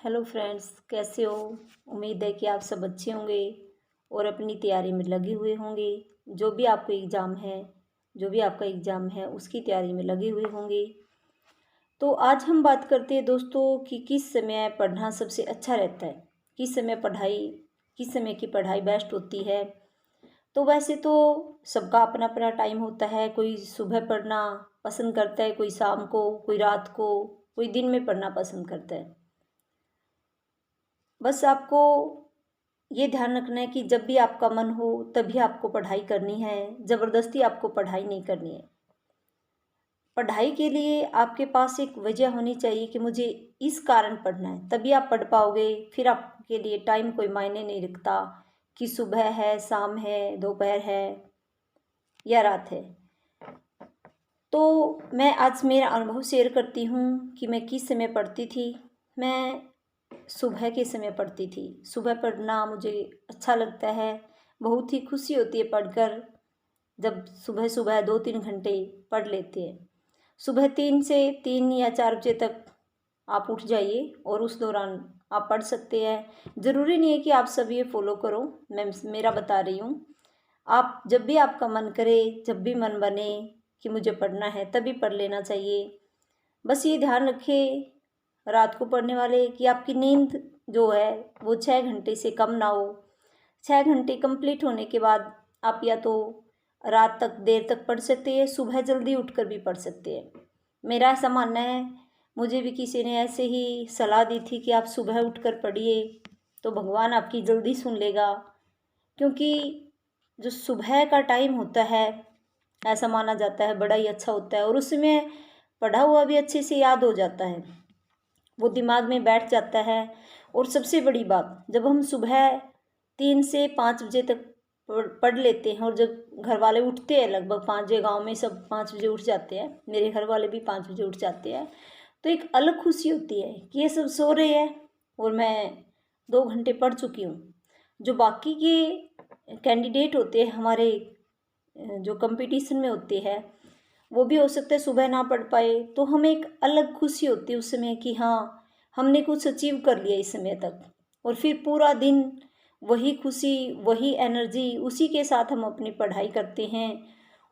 Hello friends, कैसे हो। उम्मीद है कि आप सब अच्छे होंगे और अपनी तैयारी में लगे हुए होंगे। जो भी आपका एग्ज़ाम है उसकी तैयारी में लगे हुए होंगे। तो आज हम बात करते हैं दोस्तों कि किस समय पढ़ना सबसे अच्छा रहता है, किस समय की पढ़ाई बेस्ट होती है। तो वैसे तो सबका अपना अपना टाइम होता है। कोई सुबह पढ़ना पसंद करता है, कोई शाम को, कोई रात को, कोई दिन में पढ़ना पसंद करता है। बस आपको ये ध्यान रखना है कि जब भी आपका मन हो तभी आपको पढ़ाई करनी है। ज़बरदस्ती आपको पढ़ाई नहीं करनी है। पढ़ाई के लिए आपके पास एक वजह होनी चाहिए कि मुझे इस कारण पढ़ना है, तभी आप पढ़ पाओगे। फिर आपके लिए टाइम कोई मायने नहीं रखता कि सुबह है, शाम है, दोपहर है या रात है। तो मैं आज मेरा अनुभव शेयर करती हूँ कि मैं किस समय पढ़ती थी। मैं सुबह के समय पढ़ती थी। सुबह पढ़ना मुझे अच्छा लगता है। बहुत ही खुशी होती है पढ़कर, जब सुबह सुबह 2-3 घंटे पढ़ लेते हैं। सुबह 3 या 4 बजे तक आप उठ जाइए और उस दौरान आप पढ़ सकते हैं। ज़रूरी नहीं है कि आप सब ये फॉलो करो, मैं मेरा बता रही हूँ। आप जब भी आपका मन करे, जब भी मन बने कि मुझे पढ़ना है, तभी पढ़ लेना चाहिए। बस ये ध्यान रखें रात को पढ़ने वाले कि आपकी नींद जो है वो 6 घंटे से कम ना हो। 6 घंटे कंप्लीट होने के बाद आप या तो रात तक देर तक पढ़ सकते हैं, सुबह जल्दी उठकर भी पढ़ सकते हैं। मेरा ऐसा मानना है। मुझे भी किसी ने ऐसे ही सलाह दी थी कि आप सुबह उठकर पढ़िए तो भगवान आपकी जल्दी सुन लेगा। क्योंकि जो सुबह का टाइम होता है, ऐसा माना जाता है बड़ा ही अच्छा होता है और उसमें पढ़ा हुआ भी अच्छे से याद हो जाता है, वो दिमाग में बैठ जाता है। और सबसे बड़ी बात, जब हम सुबह 3 से 5 बजे तक पढ़ लेते हैं और जब घर वाले उठते हैं लगभग 5 बजे, गाँव में सब 5 बजे उठ जाते हैं, मेरे घर वाले भी 5 बजे उठ जाते हैं, तो एक अलग खुशी होती है कि ये सब सो रहे हैं और मैं 2 घंटे पढ़ चुकी हूँ। जो बाकी के कैंडिडेट होते हैं हमारे, जो कंपटीशन में होते हैं, वो भी हो सकता है सुबह ना पढ़ पाए, तो हमें एक अलग खुशी होती है उस समय कि हाँ, हमने कुछ अचीव कर लिया इस समय तक। और फिर पूरा दिन वही खुशी, वही एनर्जी, उसी के साथ हम अपनी पढ़ाई करते हैं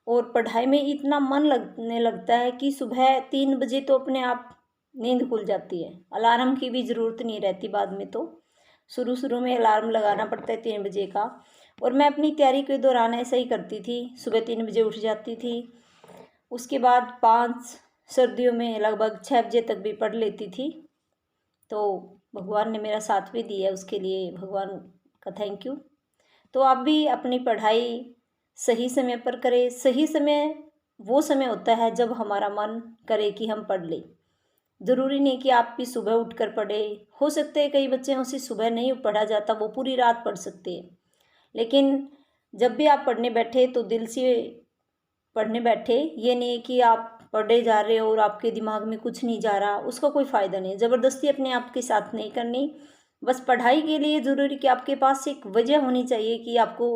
और पढ़ाई में इतना मन लगने लगता है कि सुबह 3 बजे तो अपने आप नींद खुल जाती है। अलार्म की भी ज़रूरत नहीं रहती बाद में। तो शुरू शुरू में अलार्म लगाना पड़ता है 3 बजे का। और मैं अपनी तैयारी के दौरान ऐसा ही करती थी, सुबह 3 बजे उठ जाती थी। उसके बाद 5 सर्दियों में लगभग 6 बजे तक भी पढ़ लेती थी। तो भगवान ने मेरा साथ भी दिया, उसके लिए भगवान का थैंक यू। तो आप भी अपनी पढ़ाई सही समय पर करें। सही समय वो समय होता है जब हमारा मन करे कि हम पढ़ लें। ज़रूरी नहीं कि आप भी सुबह उठकर पढ़े। हो सकते हैं कई बच्चे उसे सुबह नहीं पढ़ा जाता, वो पूरी रात पढ़ सकते हैं। लेकिन जब भी आप पढ़ने बैठे तो दिल से पढ़ने बैठे। ये नहीं कि आप पढ़े जा रहे हो और आपके दिमाग में कुछ नहीं जा रहा, उसका कोई फ़ायदा नहीं। ज़बरदस्ती अपने आप के साथ नहीं करनी। बस पढ़ाई के लिए ज़रूरी कि आपके पास एक वजह होनी चाहिए कि आपको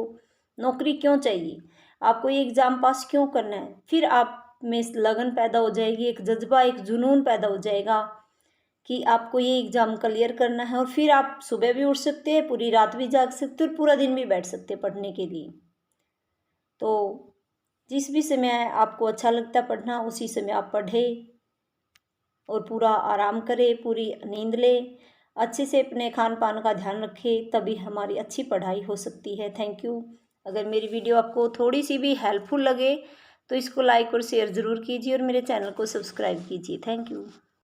नौकरी क्यों चाहिए, आपको ये एग्ज़ाम पास क्यों करना है। फिर आप में लगन पैदा हो जाएगी, एक जज्बा, एक जुनून पैदा हो जाएगा कि आपको ये एग्ज़ाम क्लियर करना है। और फिर आप सुबह भी उठ सकते हैं, पूरी रात भी जाग सकते हैं और पूरा दिन भी बैठ सकते हैं पढ़ने के लिए। तो जिस भी समय आपको अच्छा लगता है पढ़ना, उसी समय आप पढ़ें और पूरा आराम करें, पूरी नींद लें, अच्छे से अपने खान पान का ध्यान रखें, तभी हमारी अच्छी पढ़ाई हो सकती है। Thank you. अगर मेरी वीडियो आपको थोड़ी सी भी हेल्पफुल लगे तो इसको लाइक और शेयर ज़रूर कीजिए और मेरे चैनल को सब्सक्राइब कीजिए। Thank you.